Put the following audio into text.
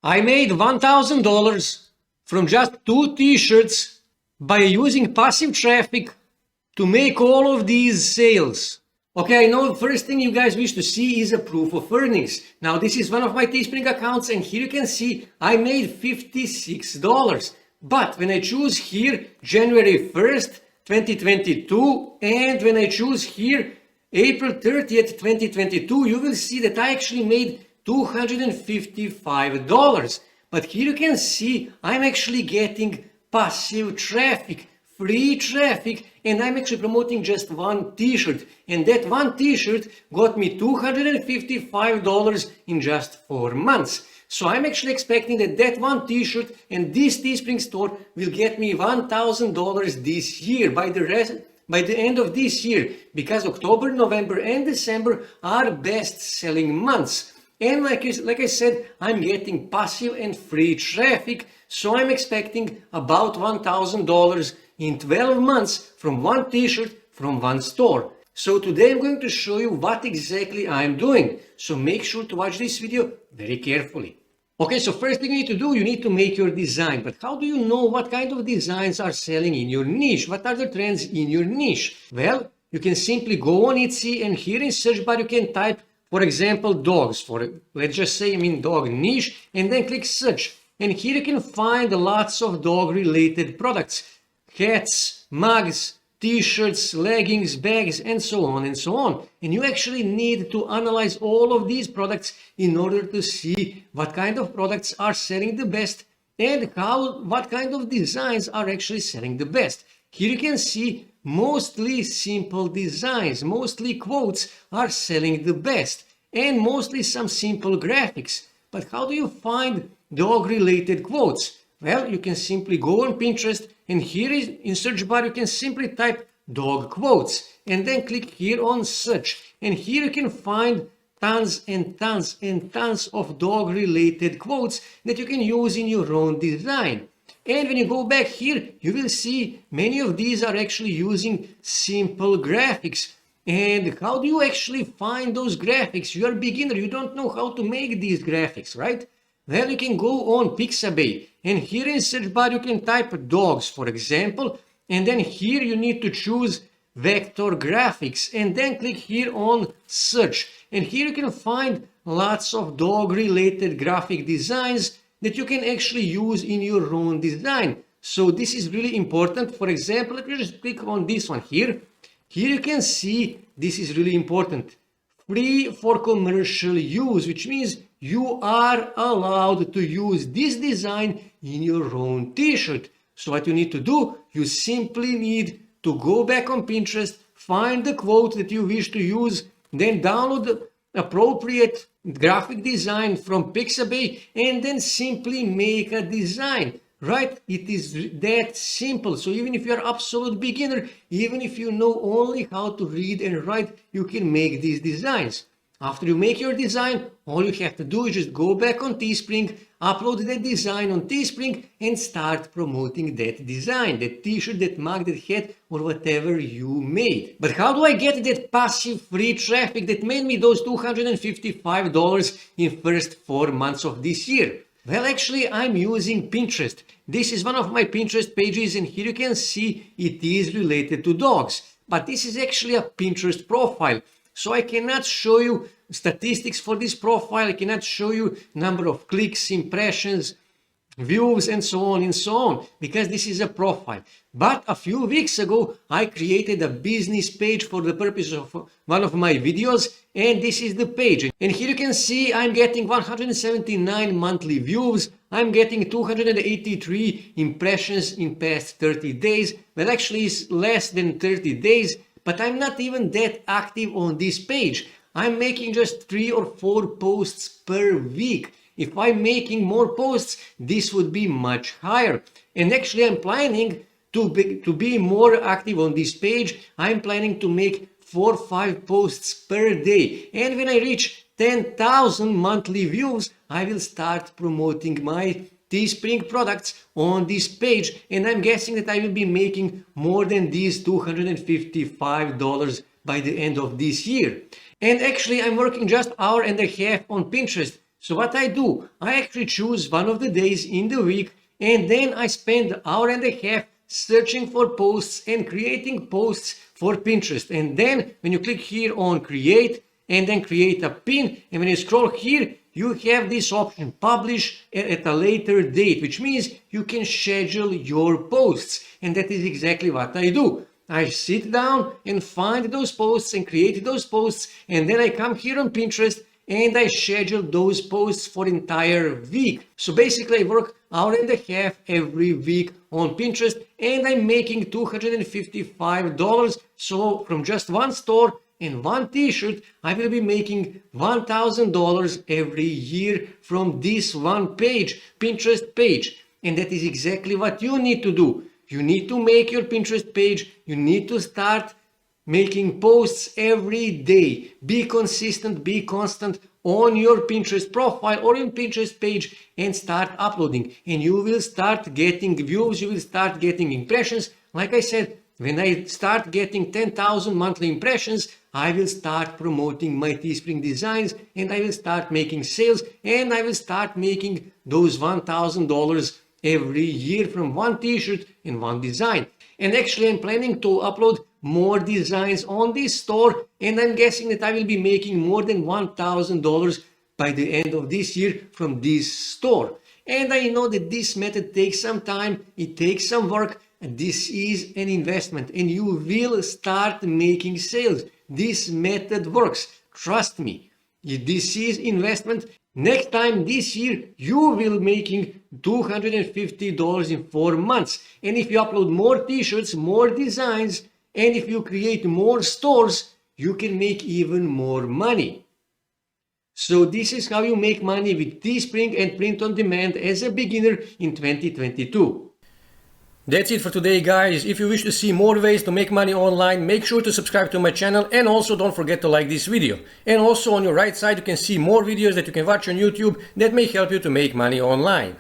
I made $1,000 from just 2 t-shirts by using passive traffic to make all of these sales. Okay, I know the first thing you guys wish to see is a proof of earnings. Now this is one of my Teespring accounts and here you can see I made $56. But when I choose here January 1st, 2022 and when I choose here April 30th, 2022, you will see that I actually made $255. But here you can see I'm actually getting passive traffic, free traffic, and I'm actually promoting just one t-shirt. And that one t-shirt got me $255 in just 4 months. So I'm actually expecting that that one t-shirt and this Teespring store will get me $1,000 this year by the end of this year, because October, November and December are best selling months. And like I said, I'm getting passive and free traffic, so I'm expecting about $1,000 in 12 months from one t-shirt from one store. So today I'm going to show you what exactly I'm doing. So make sure to watch this video very carefully. Okay, so first thing you need to do, you need to make your design. But how do you know what kind of designs are selling in your niche? What are the trends in your niche? Well, you can simply go on Etsy and here in search bar you can type, for example, dogs. Let's just say dog niche and then click search. And here you can find lots of dog related products. Hats, mugs, t-shirts, leggings, bags, and so on and so on. And you actually need to analyze all of these products in order to see what kind of products are selling the best and what kind of designs are actually selling the best. Here you can see mostly simple designs, mostly quotes are selling the best, and mostly some simple graphics. But how do you find dog-related quotes? Well, you can simply go on Pinterest and here in search bar you can simply type dog quotes and then click here on search. And here you can find tons and tons and tons of dog related quotes that you can use in your own design. And when you go back here, you will see many of these are actually using simple graphics. And how do you actually find those graphics? You are a beginner, you don't know how to make these graphics, right? Well, you can go on Pixabay and here in search bar you can type dogs, for example, and then here you need to choose vector graphics and then click here on search. And here you can find lots of dog related graphic designs that you can actually use in your own design. So this is really important. For example, let me just click on this one here. Here you can see this is really important. Free for commercial use, which means you are allowed to use this design in your own t-shirt. So what you need to do, you simply need to go back on Pinterest, find the quote that you wish to use, then download the appropriate graphic design from Pixabay and then simply make a design. Right? It is that simple. So even if you're absolute beginner, even if you know only how to read and write, you can make these designs. After you make your design, all you have to do is just go back on Teespring, upload that design on Teespring and start promoting that design, that t-shirt, that mug, that hat or whatever you made. But how do I get that passive free traffic that made me those $255 in first 4 months of this year? Well, actually, I'm using Pinterest. This is one of my Pinterest pages and here you can see it is related to dogs. But this is actually a Pinterest profile. So I cannot show you statistics for this profile. I cannot show you number of clicks, impressions, views and so on because this is a profile. But a few weeks ago I created a business page for the purpose of one of my videos and this is the page. And here you can see I'm getting 179 monthly views. I'm getting 283 impressions in past 30 days. Well, actually it's less than 30 days, but I'm not even that active on this page. I'm making just 3 or 4 posts per week. If I'm making more posts, this would be much higher. And actually I'm planning to be more active on this page. I'm planning to make 4 or 5 posts per day. And when I reach 10,000 monthly views, I will start promoting my Teespring products on this page. And I'm guessing that I will be making more than these $255 by the end of this year. And actually I'm working just 1.5 hours on Pinterest. So what I do, I actually choose one of the days in the week, and then I spend an hour and a half searching for posts and creating posts for Pinterest. And then when you click here on create and then create a pin, and when you scroll here, you have this option, publish at a later date, which means you can schedule your posts. And that is exactly what I do. I sit down and find those posts and create those posts, and then I come here on Pinterest and I schedule those posts for entire week. So basically I work hour and a half every week on Pinterest, and I'm making $255. So from just one store and one t-shirt, I will be making $1,000 every year from this one page, Pinterest page. And that is exactly what you need to do. You need to make your Pinterest page. You need to start making posts every day. Be consistent, be constant on your Pinterest profile or in Pinterest page, and start uploading. And you will start getting views, you will start getting impressions. Like I said, when I start getting 10,000 monthly impressions, I will start promoting my Teespring designs, and I will start making sales, and I will start making those $1,000 every year from one t-shirt and one design. And actually I'm planning to upload more designs on this store, and I'm guessing that I will be making more than $1,000 by the end of this year from this store. And I know that this method takes some time, it takes some work, and this is an investment, and you will start making sales. This method works, trust me. This is investment. Next time this year, you will making $250 in 4 months. And if you upload more t-shirts, more designs, and if you create more stores, you can make even more money. So this is how you make money with Teespring and print on demand as a beginner in 2022. That's it for today, guys. If you wish to see more ways to make money online, make sure to subscribe to my channel, and also don't forget to like this video. And also on your right side you can see more videos that you can watch on YouTube that may help you to make money online.